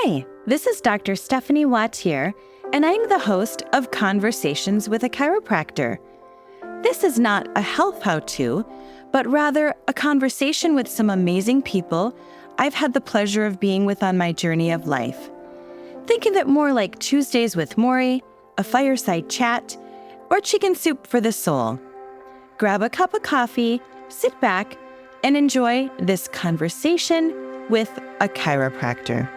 Hi, this is Dr. Stephanie Wautier, and I'm the host of Conversations with a Chiropractor. This is not a health how-to, but rather a conversation with some amazing people I've had the pleasure of being with on my journey of life. Think of it more like Tuesdays with Maury, a fireside chat, or chicken soup for the soul. Grab a cup of coffee, sit back, and enjoy this conversation with a chiropractor.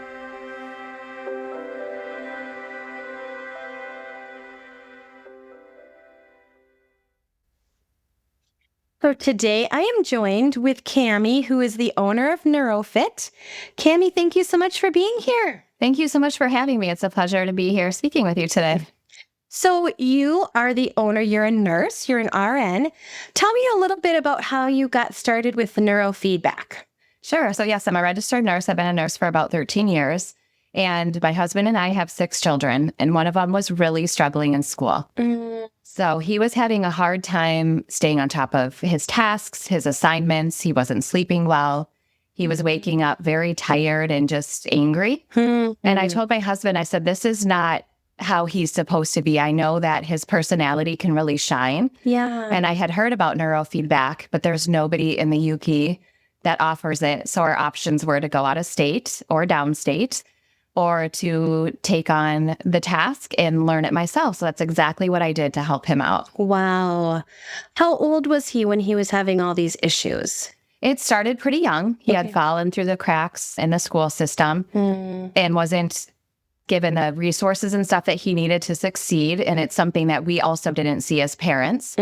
So today I am joined with Cammie, who is the owner of Neurofit. Cammie, thank you so much for being here. Thank you so much for having me. It's a pleasure to be here speaking with you today. So you are the owner, you're a nurse, you're an RN. Tell me a little bit about how you got started with the neurofeedback. Sure. So yes, I'm a registered nurse. I've been a nurse for about 13 years. And my husband and I have 6 children, and one of them was really struggling in school. So he was having a hard time staying on top of his tasks, his assignments. He wasn't sleeping well. He was waking up very tired and just angry. And I told my husband, I said, this is not how he's supposed to be. I know that his personality can really shine. Yeah. And I had heard about neurofeedback, but there's nobody in the UK that offers it. So our options were to go out of state or downstate, or to take on the task and learn it myself. So that's exactly what I did to help him out. Wow. How old was he when he was having all these issues? It started pretty young. He had fallen through the cracks in the school system and wasn't given the resources and stuff that he needed to succeed. And it's something that we also didn't see as parents.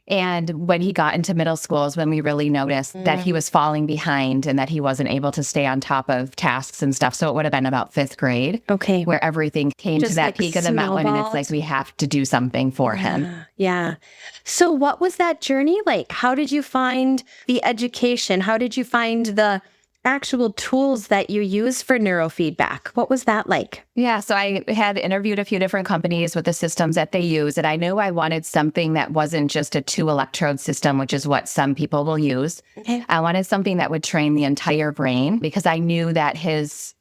And when he got into middle school is when we really noticed that he was falling behind and that he wasn't able to stay on top of tasks and stuff. So it would have been about 5th grade. Okay. Where everything came Just to that like peak of the mountain. And it's like, we have to do something for him. Yeah. So what was that journey like? How did you find the education? How did you find the actual tools that you use for neurofeedback? What was that like? Yeah, so I had interviewed a few different companies with the systems that they use, and I knew I wanted something that wasn't just a 2-electrode system, which is what some people will use. I wanted something that would train the entire brain, because I knew that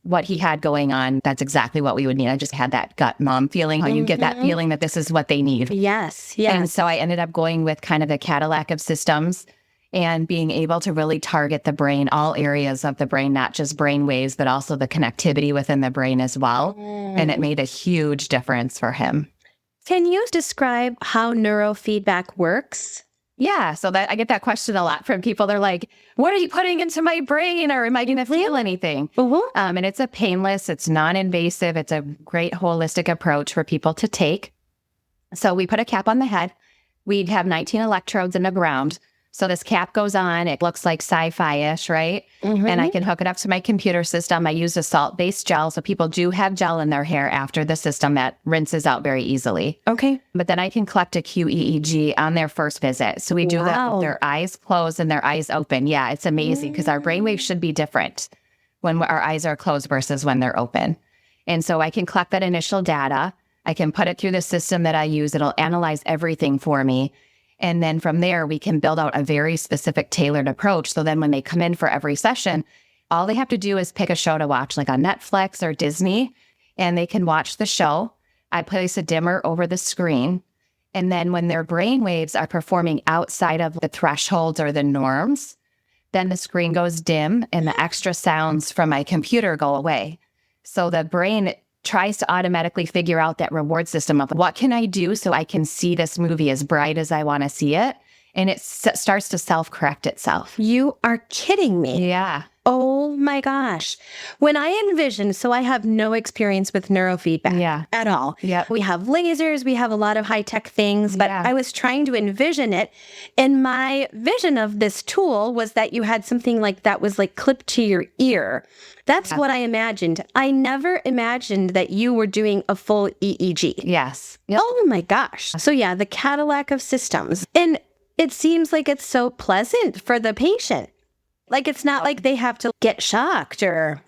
what he had going on, that's exactly what we would need. I just had that gut mom feeling, how you get that feeling that this is what they need. Yes. And so I ended up going with kind of the Cadillac of systems, and being able to really target the brain, all areas of the brain, not just brain waves, but also the connectivity within the brain as well. And it made a huge difference for him. Can you describe how neurofeedback works? Yeah, so that I get that question a lot from people. They're like, what are you putting into my brain, or am I going to feel anything? And it's a painless, it's non-invasive, it's a great holistic approach for people to take. So we put a cap on the head. We'd have 19 electrodes in the ground. So this cap goes on. It looks like sci-fi-ish, right? And I can hook it up to my computer system. I use a salt-based gel. So people do have gel in their hair after the system that rinses out very easily. But then I can collect a QEEG on their first visit. So we do that with their eyes closed and their eyes open. Yeah, it's amazing, because our brainwaves should be different when our eyes are closed versus when they're open. And so I can collect that initial data. I can put it through the system that I use. It'll analyze everything for me. And then from there, we can build out a very specific tailored approach. So then when they come in for every session, all they have to do is pick a show to watch, like on Netflix or Disney, and they can watch the show. I place a dimmer over the screen. And then when their brain waves are performing outside of the thresholds or the norms, then the screen goes dim and the extra sounds from my computer go away. So the brain tries to automatically figure out that reward system of what can I do so I can see this movie as bright as I want to see it. And it starts to self-correct itself. You are kidding me. Yeah. Oh my gosh. When I envision, so I have no experience with neurofeedback at all. We have lasers, we have a lot of high-tech things, but I was trying to envision it. And my vision of this tool was that you had something like that was like clipped to your ear. That's what I imagined. I never imagined that you were doing a full EEG. Yes. Oh my gosh. So yeah, the Cadillac of systems. And it seems like it's so pleasant for the patient. Like, it's not like they have to get shocked or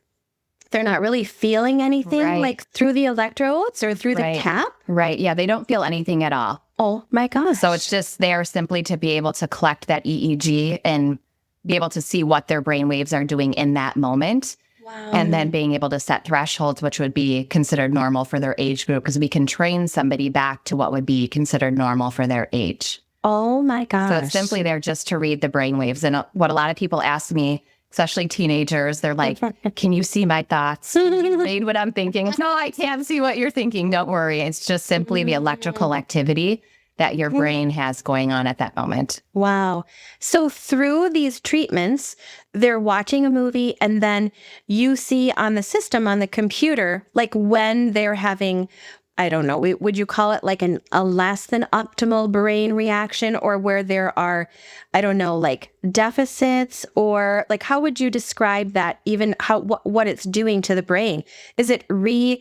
they're not really feeling anything like through the electrodes or through the cap. Yeah, they don't feel anything at all. Oh my gosh. So it's just there simply to be able to collect that EEG and be able to see what their brain waves are doing in that moment. And then being able to set thresholds, which would be considered normal for their age group, because we can train somebody back to what would be considered normal for their age. Oh my gosh. So it's simply there just to read the brainwaves. And what a lot of people ask me, especially teenagers, they're like, can you see my thoughts? Can you read what I'm thinking? No, I can't see what you're thinking. Don't worry. It's just simply the electrical activity that your brain has going on at that moment. Wow. So through these treatments, they're watching a movie and then you see on the system, on the computer, like when they're having, I don't know, would you call it like a less than optimal brain reaction, or where there are, I don't know, like deficits, or like how would you describe that, even what it's doing to the brain? Is it re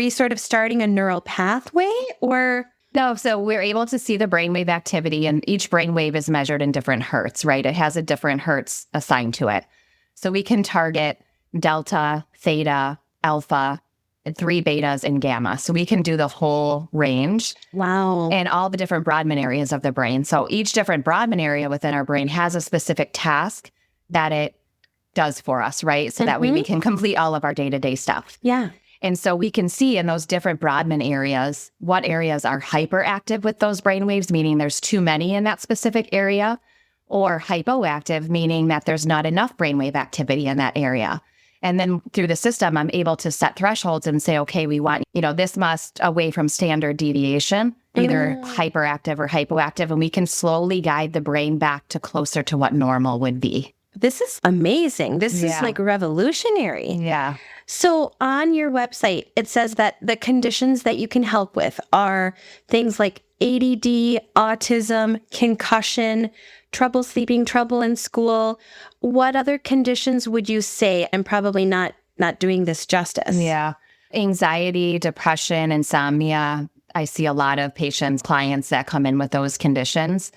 sort of starting a neural pathway, or? No, so we're able to see the brainwave activity, and each brainwave is measured in different hertz, right? It has a different hertz assigned to it. So we can target delta, theta, alpha, and 3 betas, and gamma. So we can do the whole range. Wow. And all the different Brodmann areas of the brain. So each different Brodmann area within our brain has a specific task that it does for us, right? So that way we can complete all of our day-to-day stuff. Yeah. And so we can see in those different Brodmann areas, what areas are hyperactive with those brainwaves, meaning there's too many in that specific area, or hypoactive, meaning that there's not enough brainwave activity in that area. And then through the system, I'm able to set thresholds and say, okay, we want, this must away from standard deviation, either hyperactive or hypoactive, and we can slowly guide the brain back to closer to what normal would be. This is amazing. This is like revolutionary. Yeah. So on your website, it says that the conditions that you can help with are things like ADD, autism, concussion, trouble sleeping, trouble in school. What other conditions would you say? I'm probably not doing this justice. Yeah. Anxiety, depression, insomnia. I see a lot of patients, clients that come in with those conditions.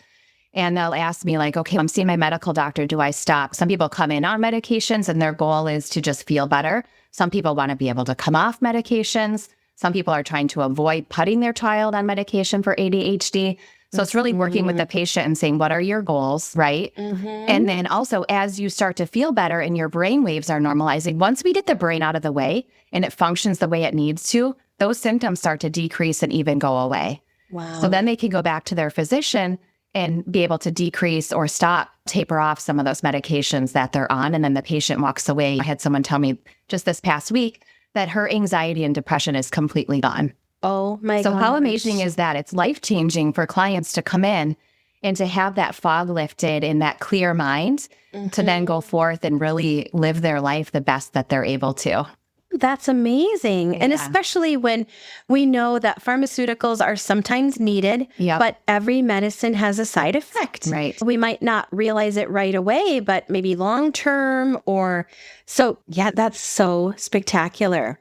And they'll ask me like, okay, I'm seeing my medical doctor. Do I stop? Some people come in on medications and their goal is to just feel better. Some people want to be able to come off medications. Some people are trying to avoid putting their child on medication for ADHD. So it's really working with the patient and saying, what are your goals, right? And then also, as you start to feel better and your brain waves are normalizing, once we get the brain out of the way and it functions the way it needs to, those symptoms start to decrease and even go away. Wow. So then they can go back to their physician and be able to decrease or stop, taper off some of those medications that they're on. And then the patient walks away. I had someone tell me just this past week that her anxiety and depression is completely gone. Oh my God. So how amazing is that? It's life-changing for clients to come in and to have that fog lifted and that clear mind to then go forth and really live their life the best that they're able to. That's amazing. And especially when we know that pharmaceuticals are sometimes needed, but every medicine has a side effect. Right. We might not realize it right away, but maybe long term or so. Yeah, that's so spectacular.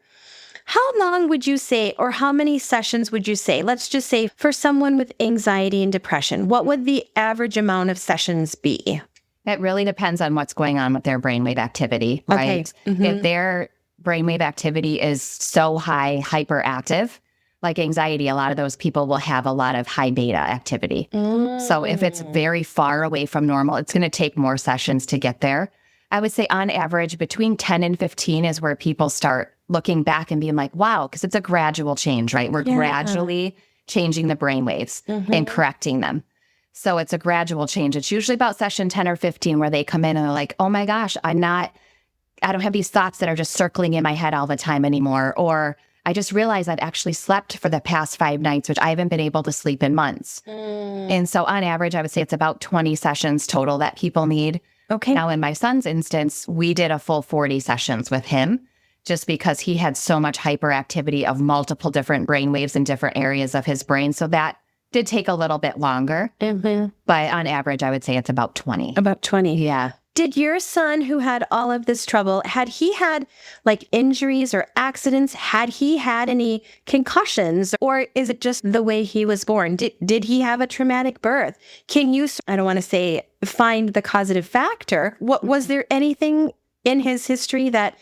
How long would you say, or how many sessions would you say? Let's just say for someone with anxiety and depression, what would the average amount of sessions be? It really depends on what's going on with their brainwave activity, right? If their brainwave activity is so high, hyperactive, like anxiety, a lot of those people will have a lot of high beta activity. So if it's very far away from normal, it's going to take more sessions to get there. I would say on average, between 10 and 15 is where people start looking back and being like, wow, because it's a gradual change, right? We're gradually changing the brainwaves and correcting them. So it's a gradual change. It's usually about session 10 or 15 where they come in and they're like, oh my gosh, I don't have these thoughts that are just circling in my head all the time anymore. Or I just realized I've actually slept for the past 5 nights, which I haven't been able to sleep in months. And so on average, I would say it's about 20 sessions total that people need. Okay. Now, in my son's instance, we did a full 40 sessions with him just because he had so much hyperactivity of multiple different brainwaves in different areas of his brain. So that did take a little bit longer. But on average, I would say it's about 20. About 20. Yeah. Did your son, who had all of this trouble, had he had like injuries or accidents? Had he had any concussions? Or is it just the way he was born? Did he have a traumatic birth? Can you, I don't want to say find the causative factor. What was there anything in his history that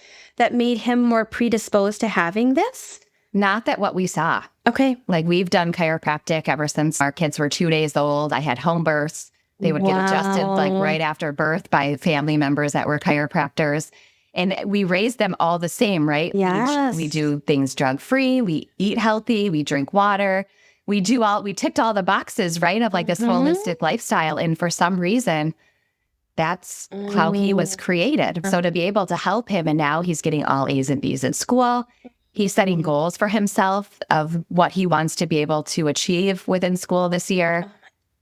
made him more predisposed to having this? Not that what we saw. Okay. Like we've done chiropractic ever since our kids were 2 days old. I had home births. They would get adjusted like right after birth by family members that were chiropractors. And we raise them all the same, right? Yes. We do things drug-free. We eat healthy. We drink water. We ticked all the boxes, right? Of like this holistic lifestyle. And for some reason, that's how he was created. So to be able to help him, and now he's getting all A's and B's in school. He's setting goals for himself of what he wants to be able to achieve within school this year.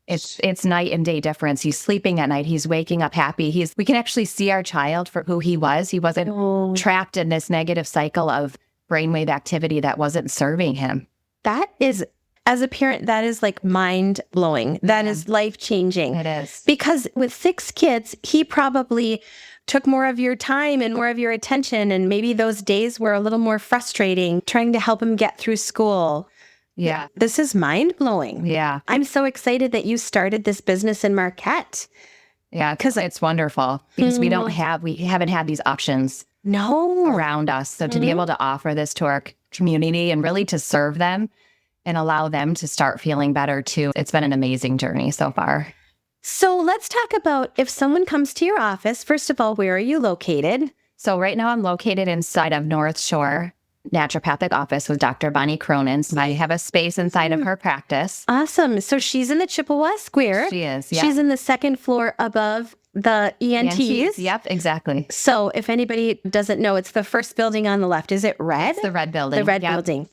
It's night and day difference. He's sleeping at night. He's waking up happy. We can actually see our child for who he was. He wasn't trapped in this negative cycle of brainwave activity that wasn't serving him. That is, as a parent, that is like mind blowing. That is life changing. It is. Because with 6 kids, he probably took more of your time and more of your attention. And maybe those days were a little more frustrating, trying to help him get through school. Yeah. This is mind blowing. Yeah. I'm so excited that you started this business in Marquette. Yeah. Because it's wonderful because we haven't had these options around us. So to be able to offer this to our community and really to serve them and allow them to start feeling better too. It's been an amazing journey so far. So let's talk about if someone comes to your office, first of all, where are you located? So right now I'm located inside of North Shore Naturopathic office with Dr. Bonnie Cronin. So I have a space inside of her practice. Awesome. So she's in the Chippewa Square. She is, yeah. She's in the second floor above the ENTs. Yep, exactly. So if anybody doesn't know, it's the first building on the left. Is it red? It's the red building. The red building.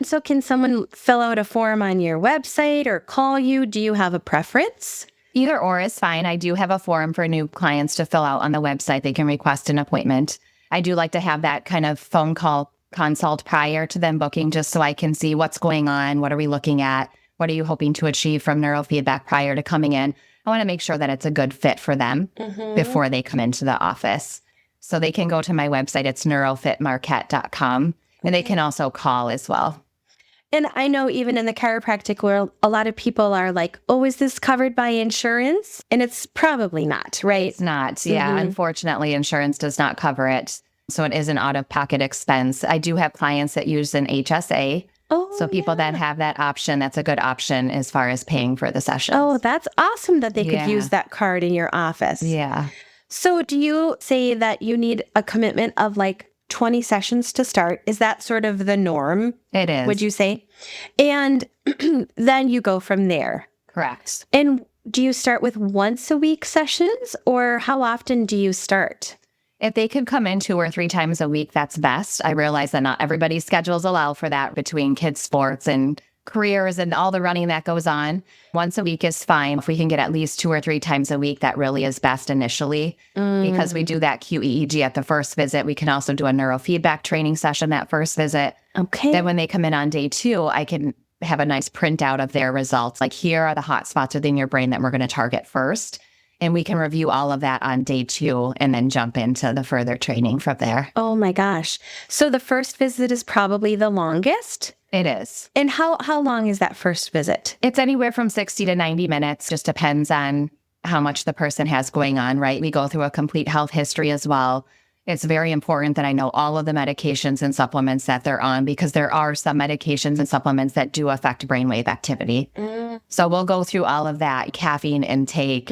So can someone fill out a form on your website or call you? Do you have a preference? Either or is fine. I do have a form for new clients to fill out on the website. They can request an appointment. I do like to have that kind of phone call consult prior to them booking, just so I can see what's going on. What are we looking at? What are you hoping to achieve from neurofeedback prior to coming in? I want to make sure that it's a good fit for them before they come into the office. So they can go to my website. It's neurofitmarquette.com. And they can also call as well. And I know even in the chiropractic world, a lot of people are like, oh, is this covered by insurance? And it's probably not, right? It's not. Yeah. Unfortunately, insurance does not cover it. So it is an out-of-pocket expense. I do have clients that use an HSA. So people that have that option, that's a good option as far as paying for the session. Oh, that's awesome that they could use that card in your office. Yeah. So do you say that you need a commitment of like 20 sessions to start? Is that sort of the norm? It is. Would you say? And then you go from there. Correct. And do you start with once a week sessions, or how often do you start? If they could come in 2 or 3 times a week, that's best. I realize that not everybody's schedules allow for that between kids' sports and careers and all the running that goes on. Once a week is fine. If we can get at least 2 or 3 times a week, that really is best initially because we do that QEEG at the first visit. We can also do a neurofeedback training session that first visit. Okay. Then when they come in on day 2, I can have a nice printout of their results. Like, here are the hot spots within your brain that we're going to target first. And we can review all of that on day 2 and then jump into the further training from there. Oh my gosh. So the first visit is probably the longest? It is. And how long is that first visit? It's anywhere from 60 to 90 minutes. Just depends on how much the person has going on, right? We go through a complete health history as well. It's very important that I know all of the medications and supplements that they're on, because there are some medications and supplements that do affect brainwave activity. So we'll go through all of that, caffeine intake,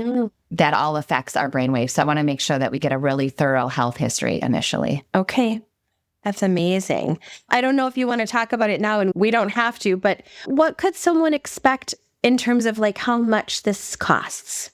that all affects our brainwave. So I want to make sure that we get a really thorough health history initially. Okay. That's amazing. I don't know if you want to talk about it now, and we don't have to, but what could someone expect in terms of like how much this costs?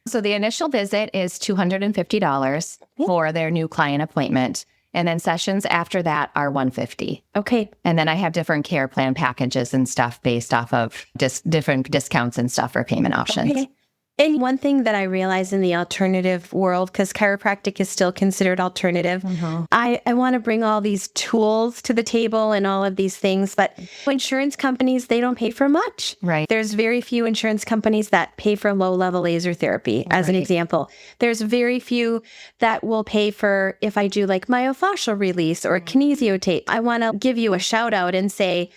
So the initial visit is $250 for their new client appointment. And then sessions after that are $150. Okay. And then I have different care plan packages and stuff based off of different discounts and stuff for payment options. Okay. And one thing that I realize in the alternative world, because chiropractic is still considered alternative, I want to bring all these tools to the table and all of these things, but insurance companies, they don't pay for much. Right. There's very few insurance companies that pay for low-level laser therapy, as an example. There's very few that will pay for if I do like myofascial release or kinesiotape. I want to give you a shout out and say,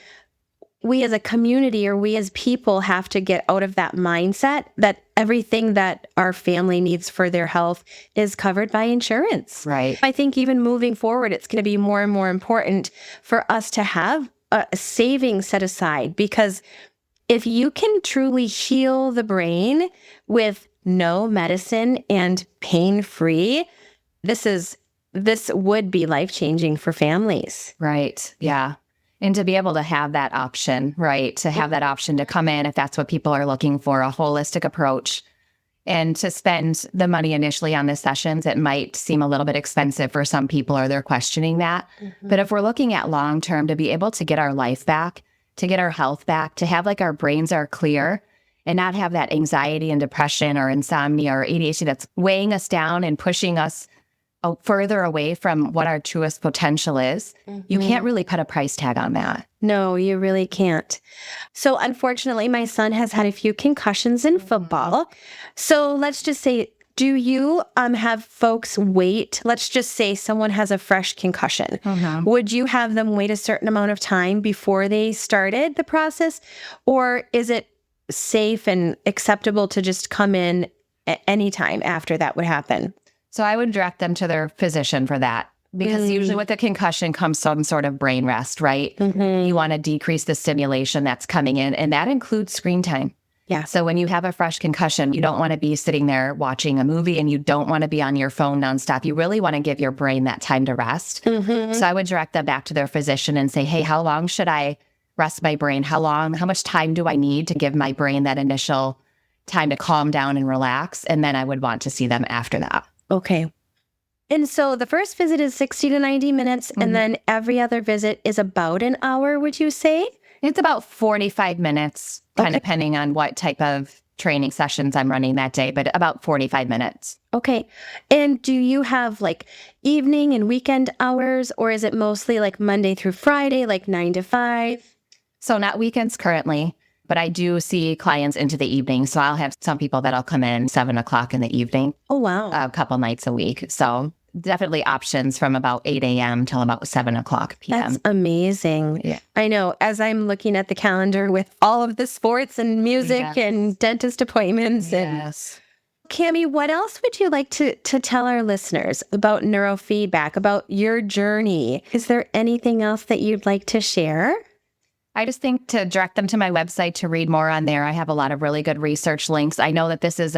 we as a community or we as people have to get out of that mindset that everything that our family needs for their health is covered by insurance. Right. I think even moving forward, it's going to be more and more important for us to have a savings set aside, because if you can truly heal the brain with no medicine and pain-free, this is this would be life-changing for families. Right. Yeah. And to be able to have that option, right? To have that option to come in if that's what people are looking for, a holistic approach. And to spend the money initially on the sessions, it might seem a little bit expensive for some people, or they're questioning that. But if we're looking at long-term, to be able to get our life back, to get our health back, to have like our brains are clear and not have that anxiety and depression or insomnia or ADHD that's weighing us down and pushing us further away from what our truest potential is, you can't really put a price tag on that. No, you really can't. So unfortunately, my son has had a few concussions in football. So let's just say, do you have folks wait? Let's just say someone has a fresh concussion. Would you have them wait a certain amount of time before they started the process? Or is it safe and acceptable to just come in at any time after that would happen? So I would direct them to their physician for that, because usually with the concussion comes some sort of brain rest, right? You want to decrease the stimulation that's coming in, and that includes screen time. Yeah. So when you have a fresh concussion, you don't want to be sitting there watching a movie, and you don't want to be on your phone nonstop. You really want to give your brain that time to rest. So I would direct them back to their physician and say, hey, how long should I rest my brain? How much time do I need to give my brain that initial time to calm down and relax? And then I would want to see them after that. Okay. And so the first visit is 60 to 90 minutes, and then every other visit is about an hour, would you say? It's about 45 minutes, kind of depending on what type of training sessions I'm running that day, but about 45 minutes. Okay. And do you have like evening and weekend hours, or is it mostly like Monday through Friday, like 9 to 5? So not weekends currently, but I do see clients into the evening. So I'll have some people that'll come in 7 o'clock in the evening. Oh, wow. A couple nights a week. So definitely options from about 8 a.m. till about 7 o'clock p.m. That's amazing. Yeah. I know. As I'm looking at the calendar with all of the sports and music and dentist appointments. Yes. And Cami, what else would you like to tell our listeners about neurofeedback, about your journey? Is there anything else that you'd like to share? I just think to direct them to my website to read more on there. I have a lot of really good research links. I know that this is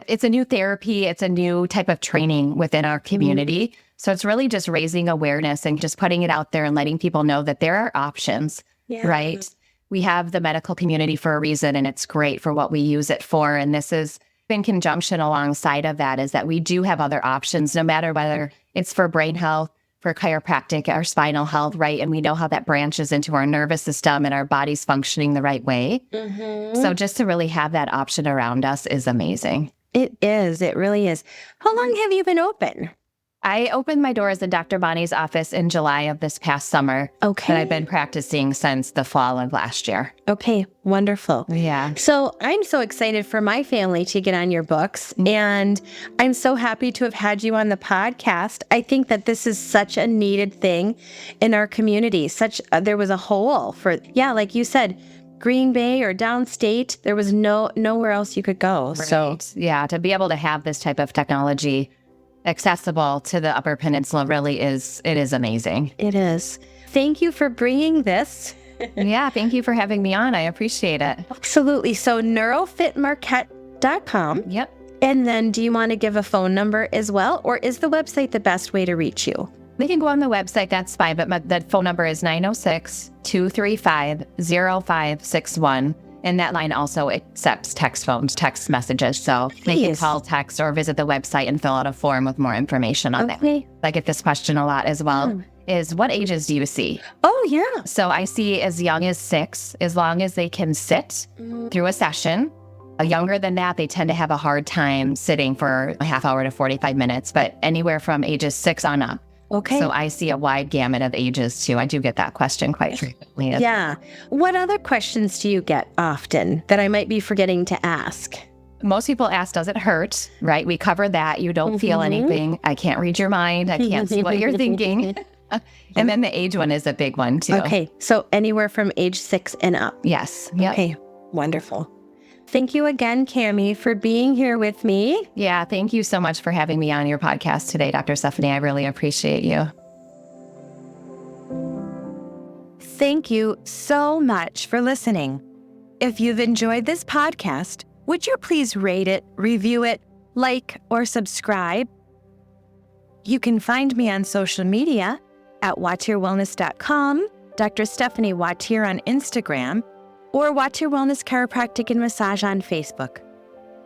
it's a new therapy. It's a new type of training within our community. So it's really just raising awareness and just putting it out there and letting people know that there are options, right? We have the medical community for a reason, and it's great for what we use it for. And this is in conjunction alongside of that is that we do have other options, no matter whether it's for brain health, for chiropractic, our spinal health, right? And we know how that branches into our nervous system and our body's functioning the right way. So just to really have that option around us is amazing. It is. It really is. How long have you been open? I opened my doors in Dr. Bonnie's office in July of this past summer. Okay. And I've been practicing since the fall of last year. Okay. Wonderful. Yeah. So I'm so excited for my family to get on your books. And I'm so happy to have had you on the podcast. I think that this is such a needed thing in our community. There was a hole for, like you said, Green Bay or downstate. There was nowhere else you could go. Right. So yeah, to be able to have this type of technology accessible to the Upper Peninsula it is amazing. It is. Thank you for bringing this. Yeah, thank you for having me on. I appreciate it. Absolutely. So neurofitmarquette.com. Yep. And then do you want to give a phone number as well, or is the website the best way to reach you? They can go on the website, that's fine, but the phone number is 906-235-0561. And that line also accepts text messages. So they can call, text, or visit the website and fill out a form with more information on that. I get this question a lot as well, is what ages do you see? Oh, yeah. So I see as young as 6, as long as they can sit through a session. Younger than that, they tend to have a hard time sitting for a half hour to 45 minutes, but anywhere from ages 6 on up. Okay. So I see a wide gamut of ages too. I do get that question quite frequently. Yeah. What other questions do you get often that I might be forgetting to ask? Most people ask, does it hurt? Right? We cover that. You don't feel anything. I can't read your mind. I can't see what you're thinking. And then the age one is a big one too. Okay. So anywhere from age 6 and up. Yes. Yep. Okay. Wonderful. Thank you again, Cami, for being here with me. Yeah, thank you so much for having me on your podcast today, Dr. Stephanie. I really appreciate you. Thank you so much for listening. If you've enjoyed this podcast, would you please rate it, review it, like, or subscribe? You can find me on social media at wautierwellness.com, Dr. Stephanie Wautier on Instagram, or Wautier Wellness Chiropractic and Massage on Facebook.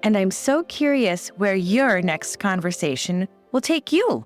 And I'm so curious where your next conversation will take you.